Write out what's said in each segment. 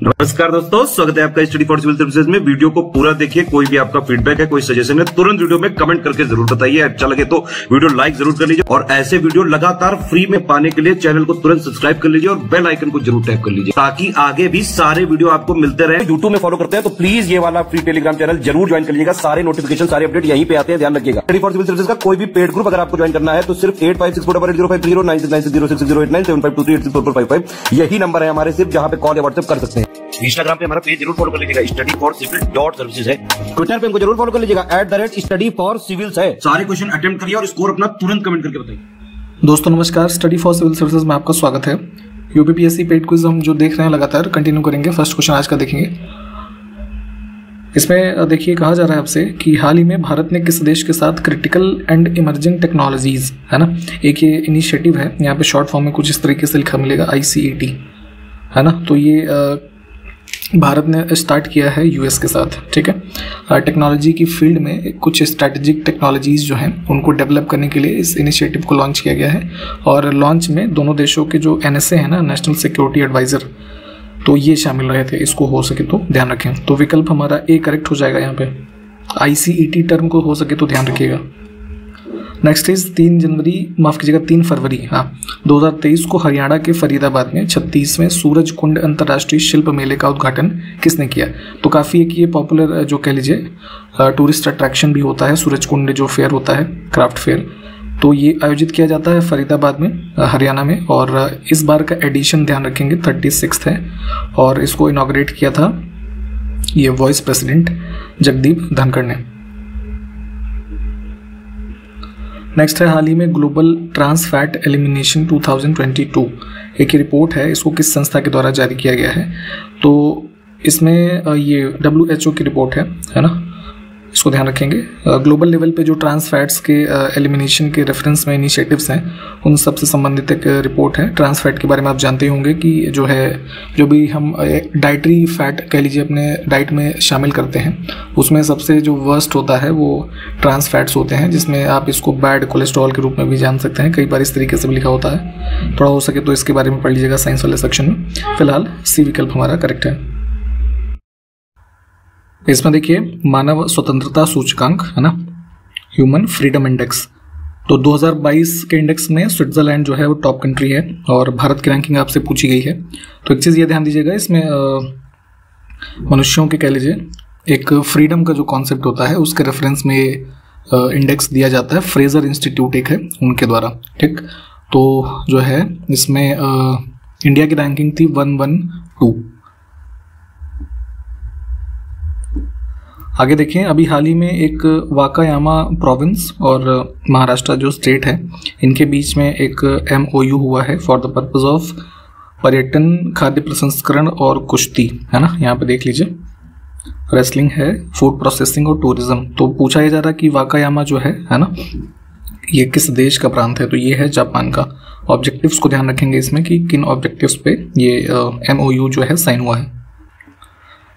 नमस्कार दोस्तों, स्वागत है आपका स्टडी फॉर सिविल सर्विसेज में। वीडियो को पूरा देखिए। कोई भी आपका फीडबैक है, कोई सजेशन है, तुरंत वीडियो में कमेंट करके जरूर बताइए। अच्छा लगे तो वीडियो लाइक जरूर कर लीजिए और ऐसे वीडियो लगातार फ्री में पाने के लिए चैनल को तुरंत सब्सक्राइब कर लीजिए और बेल आइकन को जरूर टैप कर लीजिए ताकि आगे भी सारे वीडियो आपको मिलते रहे। यूट्यूब में फॉलो करते हैं तो प्लीज ये वाला फ्री टेलीग्राम चैनल जरूर ज्वाइन कर लीजिएगा। सारे नोटिफिकेशन, सारे अपडेट यहीं पे आते हैं, ध्यान रखिएगा। स्टडी फॉर सिविल सर्विसेज का कोई भी पेड ग्रुप अगर आपको ज्वाइन करना है तो सिर्फ 85648050969065386445 यही नंबर है हमारे, सिर्फ जहां पे कॉल या व्हाट्सएप कर सकते हैं। इंस्टाग्राम पे हमारा पेज जरूर फॉलो कर लीजिएगा, स्टडी फॉर सिविल .सर्विसेज है। ट्विटर पे हमको जरूर फॉलो कर लीजिएगा, @study for civils है। सारे क्वेश्चन अटेम्प्ट करिए और स्कोर अपना तुरंत कमेंट करके बताइए। दोस्तों नमस्कार, स्टडी फॉर सिविल सर्विसेज में आपका स्वागत है। यूपीपीएससी पेड क्विज हम जो देख रहे हैं लगातार कंटिन्यू करेंगे। फर्स्ट क्वेश्चन आज का देखेंगे। इसमें देखिए कहा जा रहा है आपसे कि हाल ही में भारत ने किस देश के साथ क्रिटिकल एंड इमर्जिंग टेक्नोलॉजीज, है ना, एक ये इनिशिएटिव है, यहाँ पे शॉर्ट फॉर्म में कुछ इस तरीके से लिखा मिलेगा ICET, है ना। तो ये भारत ने स्टार्ट किया है यूएस के साथ, ठीक है। टेक्नोलॉजी की फील्ड में कुछ स्ट्रैटेजिक टेक्नोलॉजीज जो हैं उनको डेवलप करने के लिए इस इनिशिएटिव को लॉन्च किया गया है। और लॉन्च में दोनों देशों के जो NSA है ना, नेशनल सिक्योरिटी एडवाइज़र, तो ये शामिल रहे थे। इसको हो सके तो ध्यान रखें। तो विकल्प हमारा ए करेक्ट हो जाएगा यहाँ पे। ICET टर्म को हो सके तो ध्यान रखिएगा। नेक्स्ट इज 3 फरवरी 2023 को हरियाणा के फरीदाबाद में 36वें सूरज कुंड अंतर्राष्ट्रीय शिल्प मेले का उद्घाटन किसने किया। तो काफ़ी एक ये पॉपुलर जो कह लीजिए टूरिस्ट अट्रैक्शन भी होता है, सूरज कुंड जो फेयर होता है, क्राफ्ट फेयर, तो ये आयोजित किया जाता है फरीदाबाद में, हरियाणा में। और इस बार का एडिशन ध्यान रखेंगे 36 है और इसको इनॉग्रेट किया था ये वाइस प्रेसिडेंट जगदीप धनखड़ ने। नेक्स्ट है हाल ही में ग्लोबल ट्रांस फैट एलिमिनेशन 2022, एक रिपोर्ट है, इसको किस संस्था के द्वारा जारी किया गया है। तो इसमें ये WHO की रिपोर्ट है ना, इसको ध्यान रखेंगे। ग्लोबल लेवल पे जो ट्रांस फैट्स के एलिमिनेशन के रेफरेंस में इनिशिएटिव्स हैं उन सब से संबंधित एक रिपोर्ट है। ट्रांस फैट के बारे में आप जानते होंगे कि जो भी हम डाइटरी फैट कह लीजिए अपने डाइट में शामिल करते हैं, उसमें सबसे जो वर्स्ट होता है वो ट्रांस फैट्स होते हैं, जिसमें आप इसको बैड कोलेस्ट्रॉल के रूप में भी जान सकते हैं। कई बार इस तरीके से भी लिखा होता है, थोड़ा हो सके तो इसके बारे में पढ़ लीजिएगा साइंस वाले सेक्शन में। फिलहाल सी विकल्प हमारा करेक्ट है। इसमें देखिए मानव स्वतंत्रता सूचकांक, है ना, ह्यूमन फ्रीडम इंडेक्स, तो 2022 के इंडेक्स में स्विट्जरलैंड जो है वो टॉप कंट्री है और भारत की रैंकिंग आपसे पूछी गई है। तो एक चीज़ ये ध्यान दीजिएगा, इसमें मनुष्यों के कह लीजिए एक फ्रीडम का जो कॉन्सेप्ट होता है उसके रेफरेंस में इंडेक्स दिया जाता है। फ्रेजर इंस्टीट्यूट एक है उनके द्वारा, ठीक। तो जो है इसमें इंडिया की रैंकिंग थी 112। आगे देखें, अभी हाल ही में एक वाकायामा प्रोविंस और महाराष्ट्र जो स्टेट है इनके बीच में एक MOU हुआ है फॉर द पर्पस ऑफ पर्यटन, खाद्य प्रसंस्करण और कुश्ती, है ना। यहाँ पे देख लीजिए रेसलिंग है, फूड प्रोसेसिंग और टूरिज्म। तो पूछा ही जा रहा कि वाकायामा जो है ना, ये किस देश का प्रांत है। तो ये है जापान का। ऑब्जेक्टिव्स को ध्यान रखेंगे इसमें कि किन ऑब्जेक्टिव्स पे ये MOU जो है साइन हुआ है।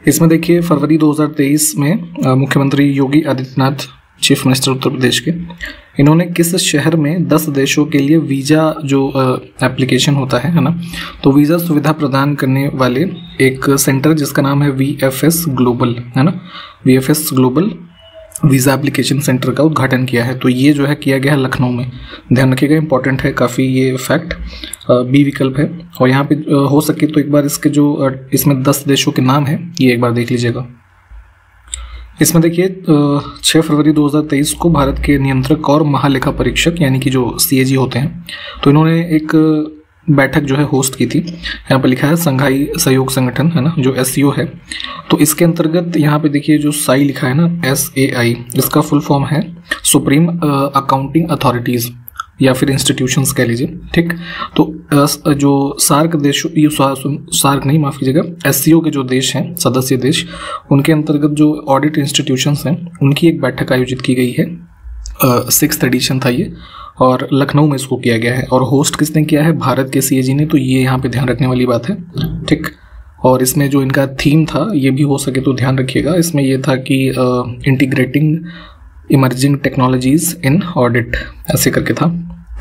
इसमें देखिए फरवरी 2023 में मुख्यमंत्री योगी आदित्यनाथ, चीफ मिनिस्टर उत्तर प्रदेश के, इन्होंने किस शहर में 10 देशों के लिए वीज़ा जो एप्लीकेशन होता है ना, तो वीज़ा सुविधा प्रदान करने वाले एक सेंटर जिसका नाम है VFS ग्लोबल, है ना, VFS global visa application centre का उद्घाटन किया है। तो ये जो है किया गया है लखनऊ में, ध्यान रखिएगा, इंपॉर्टेंट है काफ़ी ये फैक्ट। बी विकल्प है। और यहाँ पे हो सके तो एक बार इसके जो इसमें 10 देशों के नाम है ये एक बार देख लीजिएगा। इसमें देखिए 6 फरवरी 2023 को भारत के नियंत्रक और महालेखा परीक्षक यानी कि जो CAG होते हैं, तो इन्होंने एक बैठक जो है होस्ट की थी। यहाँ पे लिखा है संघाई सहयोग संगठन, है ना, जो SCO है। तो इसके अंतर्गत यहाँ पे देखिए जो साई लिखा है ना, SAI, इसका फुल फॉर्म है सुप्रीम अकाउंटिंग अथॉरिटीज़ या फिर इंस्टीट्यूशंस कह लीजिए, ठीक। तो जो सार्क देश, सार्क नहीं माफ़ कीजिएगा, SCO के जो देश हैं, सदस्य देश, उनके अंतर्गत जो ऑडिट इंस्टीट्यूशंस हैं उनकी एक बैठक आयोजित की गई है। 6th एडिशन था ये और लखनऊ में इसको किया गया है। और होस्ट किसने किया है? भारत के CAG ने। तो ये यहाँ पे ध्यान रखने वाली बात है, ठीक। और इसमें जो इनका थीम था ये भी हो सके तो ध्यान रखिएगा, इसमें ये था कि इंटीग्रेटिंग इमर्जिंग टेक्नोलॉजीज इन ऑडिट, ऐसे करके था,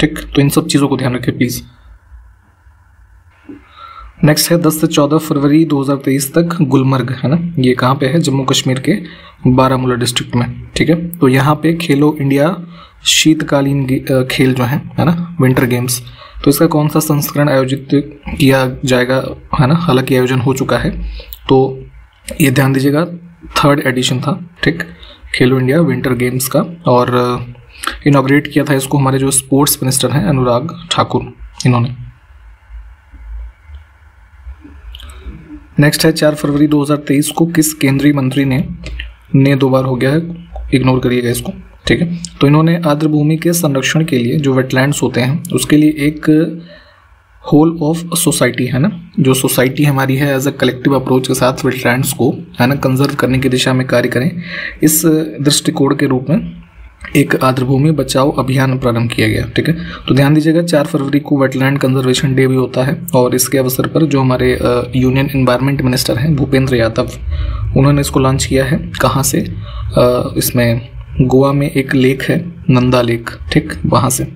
ठीक। तो इन सब चीज़ों को ध्यान रखिए प्लीज़। नेक्स्ट है 10 से 14 फरवरी 2023 तक गुलमर्ग, है ना, ये कहाँ पे है, जम्मू कश्मीर के बारामूला डिस्ट्रिक्ट में, ठीक है। तो यहाँ पे खेलो इंडिया शीतकालीन खेल जो है ना, विंटर गेम्स, तो इसका कौन सा संस्करण आयोजित किया जाएगा, है ना, हालांकि आयोजन हो चुका है, तो ये ध्यान दीजिएगा 3rd एडिशन था, ठीक, खेलो इंडिया विंटर गेम्स का, और इनॉग्रेट किया था इसको हमारे जो स्पोर्ट्स मिनिस्टर हैं अनुराग ठाकुर, इन्होंने। नेक्स्ट है 4 फरवरी 2023 को किस केंद्रीय मंत्री ने 2 बार हो गया है, इग्नोर करिएगा इसको, ठीक है। तो इन्होंने आर्द्र भूमि के संरक्षण के लिए जो वेटलैंड्स होते हैं उसके लिए एक होल ऑफ सोसाइटी, है ना, जो सोसाइटी हमारी है एज अ कलेक्टिव अप्रोच के साथ वेटलैंड्स को, है ना, कंजर्व करने की दिशा में कार्य करें, इस दृष्टिकोण के रूप में एक आर्द्र भूमि बचाओ अभियान प्रारंभ किया गया, ठीक है। तो ध्यान दीजिएगा 4 फरवरी को वेटलैंड कंजर्वेशन डे भी होता है, और इसके अवसर पर जो हमारे यूनियन एनवायरनमेंट मिनिस्टर हैं भूपेंद्र यादव, उन्होंने इसको लॉन्च किया है। कहाँ से, इसमें गोवा में एक लेक है नंदा लेक, ठीक, वहाँ से।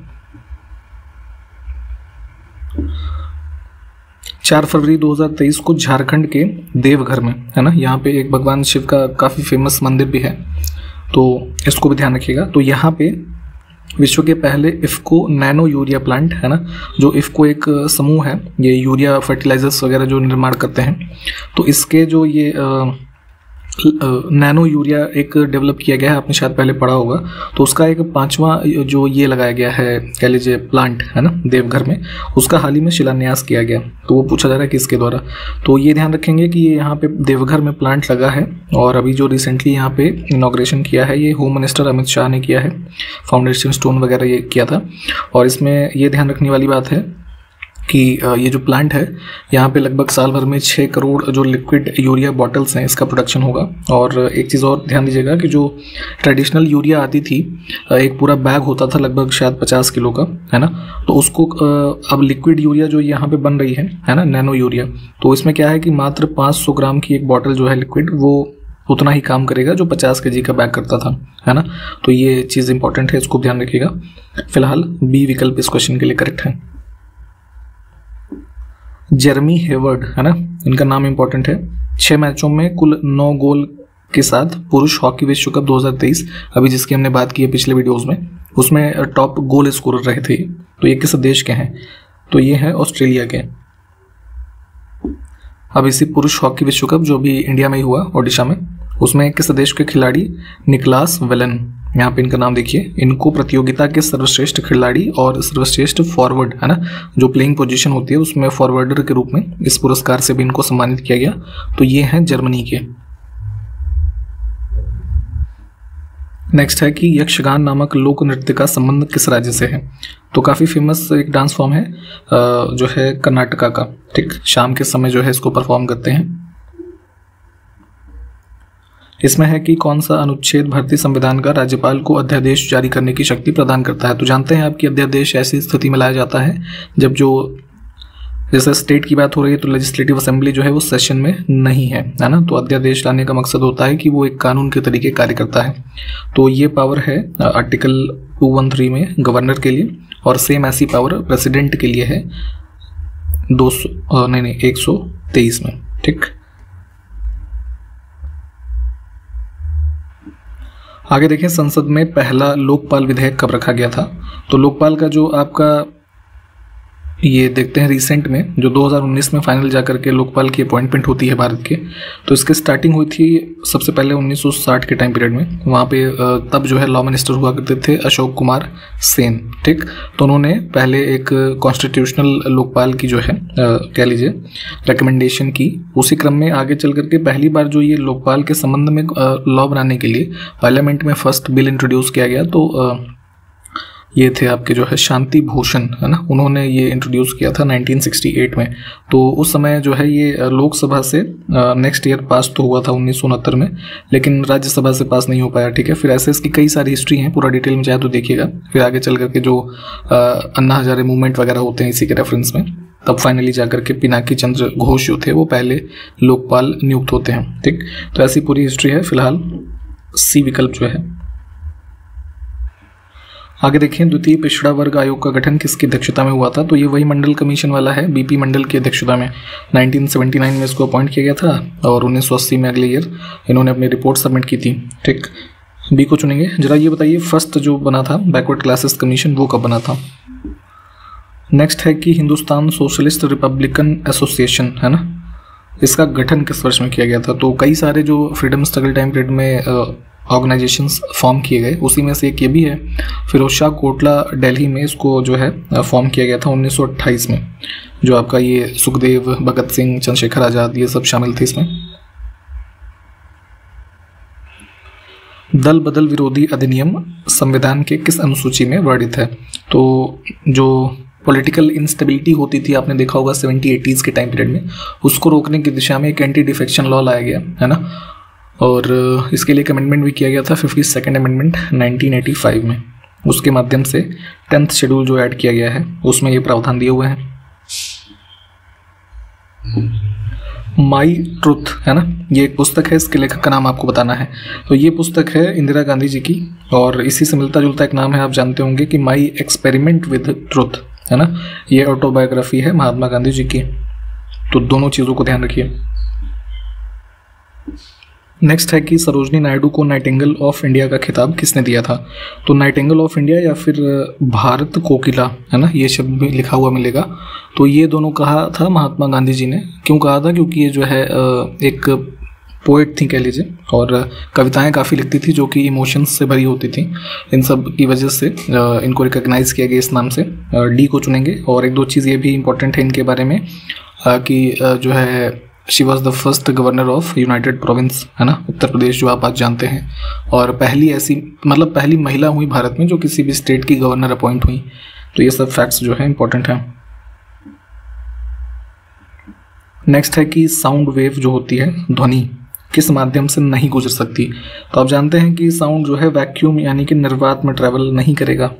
4 फरवरी 2023 को झारखंड के देवघर में, है ना, यहाँ पे एक भगवान शिव का काफ़ी फेमस मंदिर भी है, तो इसको भी ध्यान रखिएगा। तो यहाँ पे विश्व के पहले इफ्को नैनो यूरिया प्लांट, है ना, जो इफ्को एक समूह है, ये यूरिया फर्टिलाइजर्स वगैरह जो निर्माण करते हैं, तो इसके जो ये नैनो यूरिया एक डेवलप किया गया है, आपने शायद पहले पढ़ा होगा, तो उसका एक 5वां जो ये लगाया गया है, कह लीजिए प्लांट, है ना, देवघर में, उसका हाल ही में शिलान्यास किया गया। तो वो पूछा जा रहा है किसके द्वारा, तो ये ध्यान रखेंगे कि ये यहाँ पे देवघर में प्लांट लगा है, और अभी जो रिसेंटली यहाँ पे इनॉग्रेशन किया है ये होम मिनिस्टर अमित शाह ने किया है, फाउंडेशन स्टोन वगैरह ये किया था। और इसमें ये ध्यान रखने वाली बात है कि ये जो प्लांट है यहाँ पे लगभग साल भर में 6 करोड़ जो लिक्विड यूरिया बॉटल्स हैं इसका प्रोडक्शन होगा। और एक चीज़ और ध्यान दीजिएगा कि जो ट्रेडिशनल यूरिया आती थी, एक पूरा बैग होता था लगभग शायद 50 किलो का, है ना, तो उसको अब लिक्विड यूरिया जो यहाँ पे बन रही है ना, नैनो यूरिया, तो इसमें क्या है कि मात्र 500 ग्राम की एक बॉटल जो है लिक्विड, वो उतना ही काम करेगा जो 50 kg का बैग करता था, है ना। तो ये चीज़ इंपॉर्टेंट है, इसको ध्यान रखिएगा। फिलहाल बी विकल्प इस क्वेश्चन के लिए करेक्ट है। जेरमी हेवर्ड, है ना, इनका नाम इंपॉर्टेंट है। 6 मैचों में कुल 9 गोल के साथ पुरुष हॉकी विश्व कप 2023, अभी जिसकी हमने बात की है पिछले वीडियोस में, उसमें टॉप गोल स्कोरर रहे थे। तो ये किस देश के हैं, तो ये है ऑस्ट्रेलिया के। अब इसी पुरुष हॉकी विश्व कप जो भी इंडिया में ही हुआ, ओडिशा में, उसमें किस देश के खिलाड़ी निकलास वेलन, यहाँ पे इनका नाम देखिए, इनको प्रतियोगिता के सर्वश्रेष्ठ खिलाड़ी और सर्वश्रेष्ठ फॉरवर्ड, है ना, जो प्लेइंग पोजीशन होती है उसमें फॉरवर्डर के रूप में इस पुरस्कार से भी इनको सम्मानित किया गया। तो ये हैं जर्मनी के। नेक्स्ट है कि यक्षगान नामक लोक नृत्य का संबंध किस राज्य से है। तो काफ़ी फेमस एक डांस फॉर्म है जो है कर्नाटका का, ठीक, शाम के समय जो है इसको परफॉर्म करते हैं। इसमें है कि कौन सा अनुच्छेद भारतीय संविधान का राज्यपाल को अध्यादेश जारी करने की शक्ति प्रदान करता है। तो जानते हैं आपकी अध्यादेश ऐसी स्थिति में लाया जाता है जब जो जैसे स्टेट की बात हो रही है तो लेजिस्लेटिव असेंबली जो है वो सेशन में नहीं है, है ना। तो अध्यादेश लाने का मकसद होता है कि वो एक कानून के तरीके कार्य करता है। तो ये पावर है आर्टिकल 213 में गवर्नर के लिए, और सेम ऐसी पावर प्रेसिडेंट के लिए है 123 में, ठीक। आगे देखें, संसद में पहला लोकपाल विधेयक कब रखा गया था। तो लोकपाल का जो आपका ये देखते हैं रिसेंट में जो 2019 में फाइनल जाकर के लोकपाल की अपॉइंटमेंट होती है भारत के, तो इसकी स्टार्टिंग हुई थी सबसे पहले 1960 के टाइम पीरियड में। वहाँ पे तब जो है लॉ मिनिस्टर हुआ करते थे अशोक कुमार सेन, ठीक। तो उन्होंने पहले एक कॉन्स्टिट्यूशनल लोकपाल की जो है कह लीजिए रिकमेंडेशन की। उसी क्रम में आगे चल करके पहली बार जो ये लोकपाल के संबंध में लॉ बनाने के लिए पार्लियामेंट में फर्स्ट बिल इंट्रोड्यूस किया गया। तो ये थे आपके जो है शांति भूषण, है ना, उन्होंने ये इंट्रोड्यूस किया था 1968 में। तो उस समय जो है ये लोकसभा से नेक्स्ट ईयर पास तो हुआ था 1969 में, लेकिन राज्यसभा से पास नहीं हो पाया, ठीक है। फिर ऐसे इसकी कई सारी हिस्ट्री है, पूरा डिटेल में चाहे तो देखिएगा। फिर आगे चल करके जो अन्ना हजारे मूवमेंट वगैरह होते हैं इसी के रेफरेंस में, तब फाइनली जाकर के पिनाकी चंद्र घोष जो थे वो पहले लोकपाल नियुक्त होते हैं, ठीक। तो ऐसी पूरी हिस्ट्री है। फिलहाल सी विकल्प जो है। आगे देखें, द्वितीय पिछड़ा वर्ग आयोग का गठन किसकी अध्यक्षता में हुआ था? तो ये वही मंडल कमीशन वाला है, बीपी मंडल की अध्यक्षता में 1979 में इसको अपॉइंट किया गया था और 1980 में अगले ईयर इन्होंने अपनी रिपोर्ट सबमिट की थी। ठीक, बी को चुनेंगे। जरा ये बताइए, फर्स्ट जो बना था बैकवर्ड क्लासेस कमीशन वो कब बना था? नेक्स्ट है कि हिंदुस्तान सोशलिस्ट रिपब्लिकन एसोसिएशन है ना, इसका गठन किस वर्ष में किया गया था? तो कई सारे जो फ्रीडम स्ट्रगल टाइम पीरियड में ऑर्गेनाइजेशंस फॉर्म किए गए, उसी में से एक ये भी है। फिरोज शाह कोटला दिल्ली में इसको जो है फॉर्म किया गया था 1928 में। जो आपका ये सुखदेव, भगत सिंह, चंद्रशेखर आज़ाद ये सब शामिल थे इसमें। दल बदल विरोधी अधिनियम संविधान के किस अनुसूची में वर्णित है? तो जो पॉलिटिकल इंस्टेबिलिटी होती थी, आपने देखा होगा 70-80s के टाइम पीरियड में, उसको रोकने की दिशा में एक एंटी डिफेक्शन लॉ लाया गया है ना, और इसके लिए एक अमेंडमेंट भी किया गया था 52nd अमेंडमेंट 1985 में। उसके माध्यम से 10th शेड्यूल जो ऐड किया गया है उसमें ये प्रावधान दिए हुए हैं। माई ट्रुथ है ना, ये एक पुस्तक है, इसके लेखक का नाम आपको बताना है। तो ये पुस्तक है इंदिरा गांधी जी की, और इसी से मिलता जुलता एक नाम है, आप जानते होंगे कि माई एक्सपेरिमेंट विद ट्रुथ है ना, ये ऑटोबायोग्राफी है महात्मा गांधी जी की। तो दोनों चीज़ों को ध्यान रखिए। नेक्स्ट है कि सरोजनी नायडू को नाइटिंगेल ऑफ इंडिया का खिताब किसने दिया था? तो नाइटिंगेल ऑफ इंडिया या फिर भारत कोकिला है ना, ये शब्द भी लिखा हुआ मिलेगा। तो ये दोनों कहा था महात्मा गांधी जी ने। क्यों कहा था? क्योंकि ये जो है एक पोएट थी कह लीजिए, और कविताएं काफ़ी लिखती थी जो कि इमोशंस से भरी होती थी। इन सब की वजह से इनको रिकॉग्नाइज किया गया इस नाम से। डी को चुनेंगे। और एक दो चीज़ ये भी इंपॉर्टेंट है इनके बारे में कि जो है she was the first governor of United province है ना, उत्तर प्रदेश, जो आप आज जानते हैं, और पहली ऐसी मतलब पहली महिला हुई भारत में जो किसी भी स्टेट की गवर्नर अपॉइंट हुई। तो ये सब फैक्ट्स जो है इंपॉर्टेंट हैं। नेक्स्ट है कि साउंड वेव जो होती है, ध्वनि, किस माध्यम से नहीं गुजर सकती? तो आप जानते हैं कि साउंड जो है वैक्यूम यानी कि निर्वात में ट्रैवल नहीं करेगा।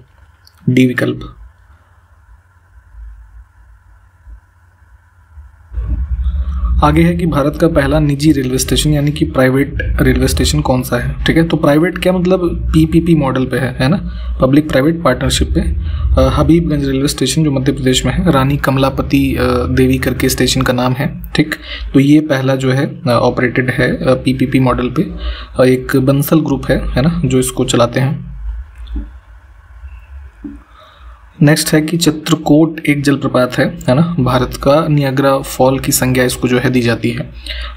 डी विकल्प। आगे है कि भारत का पहला निजी रेलवे स्टेशन यानी कि प्राइवेट रेलवे स्टेशन कौन सा है? ठीक है, तो प्राइवेट क्या मतलब पीपीपी मॉडल पे है ना, पब्लिक प्राइवेट पार्टनरशिप पे। हबीबगंज रेलवे स्टेशन जो मध्य प्रदेश में है, रानी कमलापति देवी करके स्टेशन का नाम है। ठीक, तो ये पहला जो है ऑपरेटेड है पीपीपी मॉडल पे। एक बंसल ग्रुप है ना जो इसको चलाते हैं। नेक्स्ट है कि चित्रकूट एक जलप्रपात है ना, भारत का नियाग्रा फॉल की संज्ञा इसको जो है दी जाती है।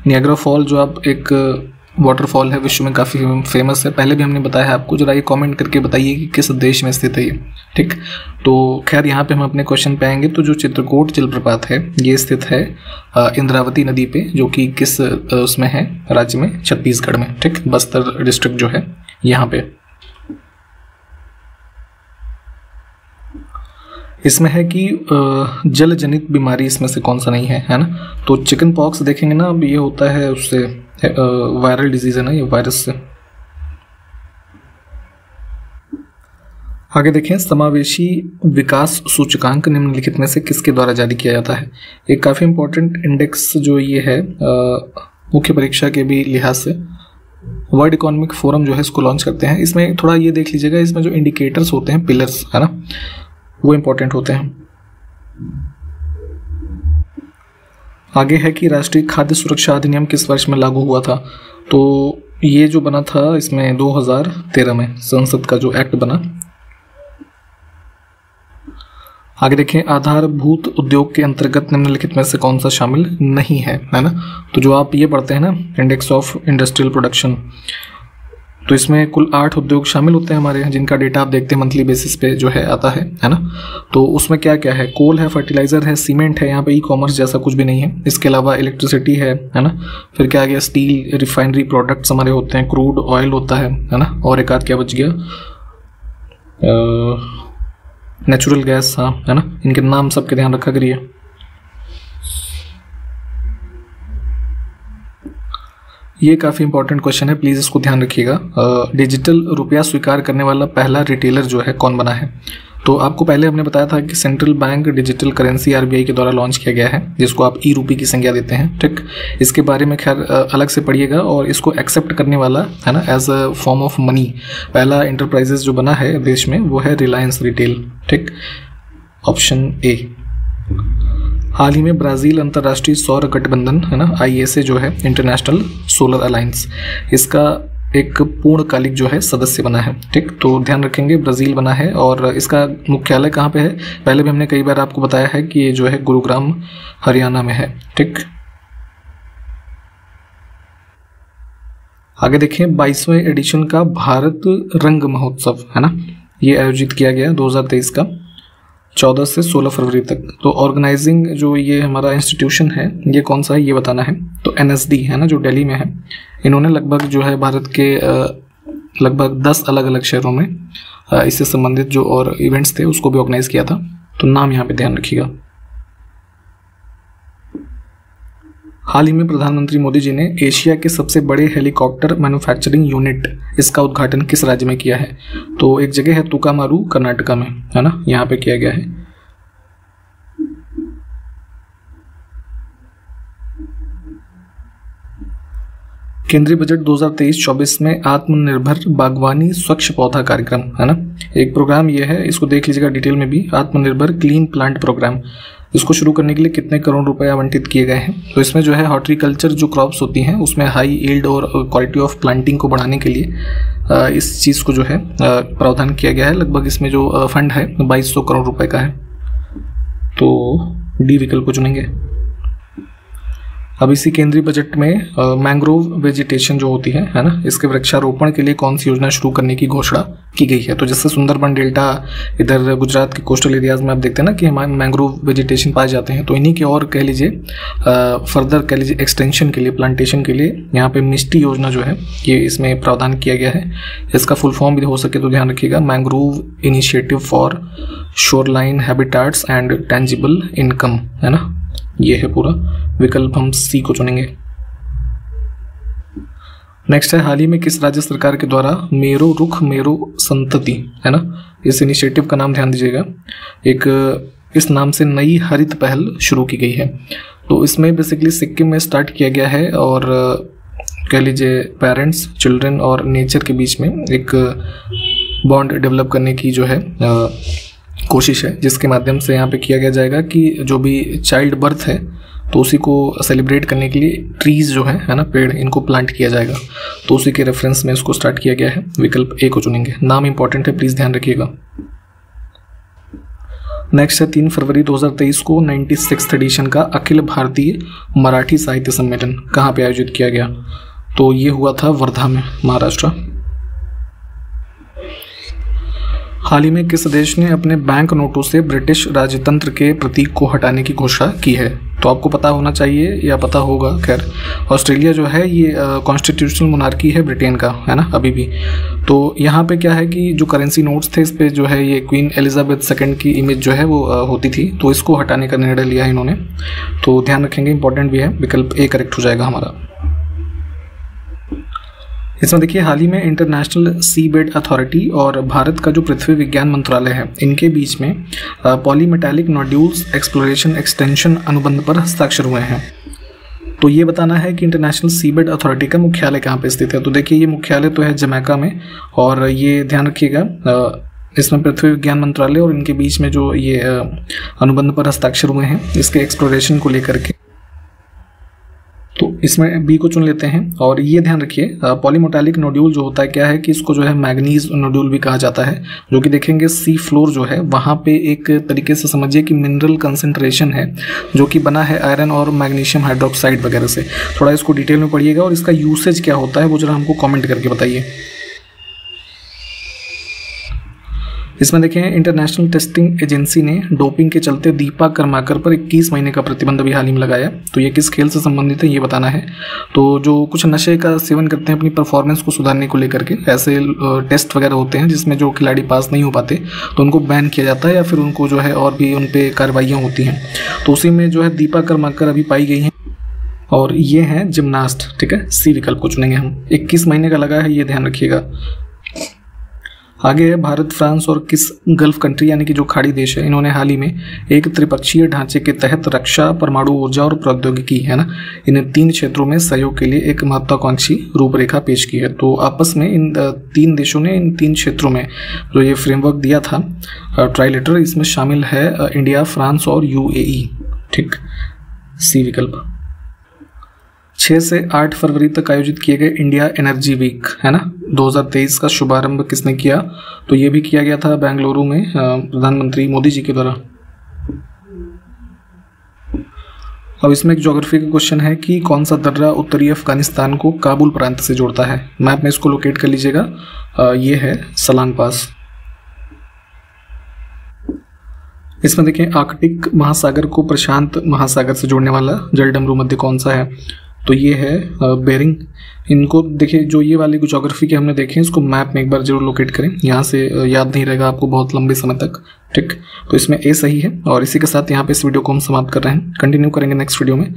नियाग्रा फॉल जो आप एक वाटरफॉल है, विश्व में काफ़ी फेमस है, पहले भी हमने बताया है आपको। जरा ये कमेंट करके बताइए कि किस देश में स्थित है ये। ठीक, तो खैर यहाँ पे हम अपने क्वेश्चन पे आएंगे। तो जो चित्रकूट जलप्रपात है ये स्थित है इंद्रावती नदी पे, जो कि किस उसमें है, राज्य में, छत्तीसगढ़ में। ठीक, बस्तर डिस्ट्रिक्ट जो है यहाँ पे। इसमें है कि जल जनित बीमारी इसमें से कौन सा नहीं है ना, तो चिकन पॉक्स देखेंगे ना, अब ये होता है उससे वायरल डिजीज है ना, ये वायरस से। आगे देखें, समावेशी विकास सूचकांक निम्नलिखित में से किसके द्वारा जारी किया जाता है? एक काफ़ी इंपॉर्टेंट इंडेक्स जो ये है मुख्य परीक्षा के भी लिहाज से, वर्ल्ड इकोनॉमिक फोरम जो है इसको लॉन्च करते हैं। इसमें थोड़ा ये देख लीजिएगा, इसमें जो इंडिकेटर्स होते हैं, पिलर्स है ना, वो इंपॉर्टेंट होते हैं। आगे है कि राष्ट्रीय खाद्य सुरक्षा अधिनियम किस वर्ष में लागू हुआ था? तो ये जो बना था इसमें 2013 में संसद का जो एक्ट बना। आगे देखें, आधारभूत उद्योग के अंतर्गत निम्नलिखित में से कौन सा शामिल नहीं है ना, तो जो आप ये पढ़ते हैं ना, इंडेक्स ऑफ इंडस्ट्रियल प्रोडक्शन, तो इसमें कुल 8 उद्योग शामिल होते हैं हमारे यहाँ, जिनका डेटा आप देखते हैं मंथली बेसिस पे जो है आता है ना। तो उसमें क्या क्या है? कोल है, फर्टिलाइजर है, सीमेंट है, यहाँ पे ई कॉमर्स जैसा कुछ भी नहीं है। इसके अलावा इलेक्ट्रिसिटी है ना, फिर क्या आ गया, स्टील, रिफाइनरी प्रोडक्ट्स हमारे होते हैं, क्रूड ऑयल होता है ना, और एक आध क्या बच गया, नेचुरल गैस, हाँ है ना। इनके नाम सबके ध्यान रखा करिए। ये काफ़ी इंपॉर्टेंट क्वेश्चन है, प्लीज़ इसको ध्यान रखिएगा। डिजिटल रुपया स्वीकार करने वाला पहला रिटेलर जो है कौन बना है? तो आपको पहले हमने बताया था कि central bank digital currency RBI के द्वारा लॉन्च किया गया है, जिसको आप ई रूपी की संज्ञा देते हैं। ठीक, इसके बारे में खैर अलग से पढ़िएगा। और इसको एक्सेप्ट करने वाला है ना as a form of money पहला इंटरप्राइजेस जो बना है देश में वो है रिलायंस रिटेल। ठीक, ऑप्शन ए। हाल ही में ब्राज़ील अंतर्राष्ट्रीय सौर गठबंधन है ना ISA जो है इंटरनेशनल सोलर अलायंस, इसका एक पूर्णकालिक जो है सदस्य बना है। ठीक, तो ध्यान रखेंगे ब्राज़ील बना है। और इसका मुख्यालय कहाँ पे है, पहले भी हमने कई बार आपको बताया है कि ये जो है गुरुग्राम हरियाणा में है। ठीक, आगे देखें 22वें एडिशन का भारत रंग महोत्सव है ना, ये आयोजित किया गया 2023 का 14 से 16 फरवरी तक। तो ऑर्गेनाइजिंग जो ये हमारा इंस्टीट्यूशन है ये कौन सा है ये बताना है। तो NSD है ना जो दिल्ली में है, इन्होंने लगभग जो है भारत के लगभग 10 अलग अलग शहरों में इससे संबंधित जो और इवेंट्स थे उसको भी ऑर्गेनाइज किया था। तो नाम यहाँ पे ध्यान रखिएगा। हाल ही में प्रधानमंत्री मोदी जी ने एशिया के सबसे बड़े हेलीकॉप्टर मैन्युफैक्चरिंग यूनिट इसका उद्घाटन किस राज्य में किया है। तो एक जगह है तुकामारू कर्नाटका में है ना, यहाँ पे किया गया है। केंद्रीय बजट 2023-24 में आत्मनिर्भर बागवानी स्वच्छ पौधा कार्यक्रम है ना, एक प्रोग्राम ये है, इसको देख लीजिएगा डिटेल में भी। आत्मनिर्भर क्लीन प्लांट प्रोग्राम, इसको शुरू करने के लिए कितने करोड़ रुपए आवंटित किए गए हैं। तो इसमें जो है हॉर्टिकल्चर जो क्रॉप्स होती हैं उसमें हाई यील्ड और क्वालिटी ऑफ प्लांटिंग को बढ़ाने के लिए इस चीज़ को जो है प्रावधान किया गया है। लगभग इसमें जो फंड है 2200 करोड़ रुपए का है। तो डी विकल्प को चुनेंगे। अब इसी केंद्रीय बजट में मैंग्रोव वेजिटेशन जो होती है ना, इसके वृक्षारोपण के लिए कौन सी योजना शुरू करने की घोषणा की गई है। तो जैसे सुंदरबन डेल्टा इधर गुजरात के कोस्टल एरियाज में आप देखते हैं ना कि हमारे मैंग्रोव वेजिटेशन पाए जाते हैं, तो इन्हीं के और कह लीजिए फर्दर कह लीजिए एक्सटेंशन के लिए, प्लांटेशन के लिए यहाँ पे मिस्टी योजना जो है ये इसमें प्रावधान किया गया है। इसका फुल फॉर्म भी हो सके तो ध्यान रखिएगा, mangrove initiative for shoreline habitats and tangible income है ना, ये है पूरा। विकल्प हम सी को चुनेंगे। नेक्स्ट है हाल ही में किस राज्य सरकार के द्वारा मेरो रुख मेरो संतति है ना, इस इनिशिएटिव का नाम ध्यान दीजिएगा। एक इस नाम से नई हरित पहल शुरू की गई है। तो इसमें बेसिकली सिक्किम में स्टार्ट किया गया है और कह लीजिए पेरेंट्स, चिल्ड्रन और नेचर के बीच में एक बॉन्ड डेवलप करने की जो है कोशिश है, जिसके माध्यम से यहाँ पे किया गया जाएगा कि जो भी चाइल्ड बर्थ है तो उसी को सेलिब्रेट करने के लिए ट्रीज जो है ना, पेड़, इनको प्लांट किया जाएगा। तो उसी के रेफरेंस में इसको स्टार्ट किया गया है। विकल्प ए को चुनेंगे। नाम इंपॉर्टेंट है, प्लीज ध्यान रखिएगा। नेक्स्ट है 3 फरवरी 2023 को 96th एडिशन का अखिल भारतीय मराठी साहित्य सम्मेलन कहाँ पे आयोजित किया गया। तो ये हुआ था वर्धा में, महाराष्ट्र। हाल ही में किस देश ने अपने बैंक नोटों से ब्रिटिश राजतंत्र के प्रतीक को हटाने की घोषणा की है। तो आपको पता होना चाहिए या पता होगा, खैर ऑस्ट्रेलिया जो है ये कॉन्स्टिट्यूशनल मोनार्की है ब्रिटेन का है ना अभी भी। तो यहाँ पे क्या है कि जो करेंसी नोट्स थे इस पे जो है ये क्वीन एलिजाबेथ II की इमेज जो है वो होती थी, तो इसको हटाने का निर्णय लिया है इन्होंने। तो ध्यान रखेंगे, इंपॉर्टेंट भी है। विकल्प ए करेक्ट हो जाएगा हमारा। इसमें देखिए हाल ही में इंटरनेशनल सी बेड अथॉरिटी और भारत का जो पृथ्वी विज्ञान मंत्रालय है इनके बीच में पॉलीमेटालिक नोड्यूल्स एक्सप्लोरेशन एक्सटेंशन अनुबंध पर हस्ताक्षर हुए हैं। तो ये बताना है कि इंटरनेशनल सी बेड अथॉरिटी का मुख्यालय कहाँ पे स्थित है। तो देखिए ये मुख्यालय तो है जमैका में, और ये ध्यान रखिएगा इसमें पृथ्वी विज्ञान मंत्रालय और इनके बीच में जो ये अनुबंध पर हस्ताक्षर हुए हैं इसके एक्सप्लोरेशन को लेकर के। तो इसमें बी को चुन लेते हैं। और ये ध्यान रखिए पॉलीमेटालिक नोड्यूल जो होता है क्या है कि इसको जो है मैग्नीज नोड्यूल भी कहा जाता है, जो कि देखेंगे सी फ्लोर जो है वहाँ पे एक तरीके से समझिए कि मिनरल कंसंट्रेशन है जो कि बना है आयरन और मैग्नीशियम हाइड्रोक्साइड वगैरह से। थोड़ा इसको डिटेल में पढ़िएगा और इसका यूसेज क्या होता है वो जरा हमको कॉमेंट करके बताइए। इसमें देखें इंटरनेशनल टेस्टिंग एजेंसी ने डोपिंग के चलते दीपा कर्माकर पर 21 महीने का प्रतिबंध अभी हाल ही में लगाया। तो ये किस खेल से संबंधित है ये बताना है। तो जो कुछ नशे का सेवन करते हैं अपनी परफॉर्मेंस को सुधारने को लेकर के, ऐसे टेस्ट वगैरह होते हैं जिसमें जो खिलाड़ी पास नहीं हो पाते तो उनको बैन किया जाता है या फिर उनको जो है और भी उन पर कार्रवाइयाँ होती हैं। तो उसी में जो है दीपा कर्माकर अभी पाई गई हैं और ये हैं जिम्नास्ट। ठीक है, सी विकल्प को चुनेंगे हम। 21 महीने का लगा है, ये ध्यान रखिएगा। आगे है भारत, फ्रांस और किस गल्फ कंट्री यानी कि जो खाड़ी देश है, इन्होंने हाल ही में एक त्रिपक्षीय ढांचे के तहत रक्षा, परमाणु ऊर्जा और प्रौद्योगिकी है ना, इन 3 क्षेत्रों में सहयोग के लिए एक महत्वाकांक्षी रूपरेखा पेश की है। तो आपस में इन 3 देशों ने इन 3 क्षेत्रों में जो ये फ्रेमवर्क दिया था ट्राइलेटरल, इसमें शामिल है इंडिया, फ्रांस और यूएई। ठीक, सी विकल्प। 6 से 8 फरवरी तक आयोजित किए गए इंडिया एनर्जी वीक है ना, 2023 का शुभारंभ किसने किया? तो ये भी किया गया था बेंगलुरु में प्रधानमंत्री मोदी जी के द्वारा। अब इसमें एक ज्योग्राफी का क्वेश्चन है कि कौन सा दर्रा उत्तरी अफगानिस्तान को काबुल प्रांत से जोड़ता है? मैप में इसको लोकेट कर लीजिएगा, ये है सलांग पास। इसमें देखें आर्कटिक महासागर को प्रशांत महासागर से जोड़ने वाला जलडमरू मध्य कौन सा है? तो ये है बेरिंग। इनको देखिए, जो ये वाले ज्योग्राफी के हमने देखे, इसको मैप में एक बार जरूर लोकेट करें, यहाँ से याद नहीं रहेगा आपको बहुत लंबे समय तक। ठीक, तो इसमें ए सही है। और इसी के साथ यहाँ पे इस वीडियो को हम समाप्त कर रहे हैं, कंटिन्यू करेंगे नेक्स्ट वीडियो में।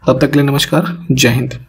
तब तक के लिए नमस्कार, जय हिंद।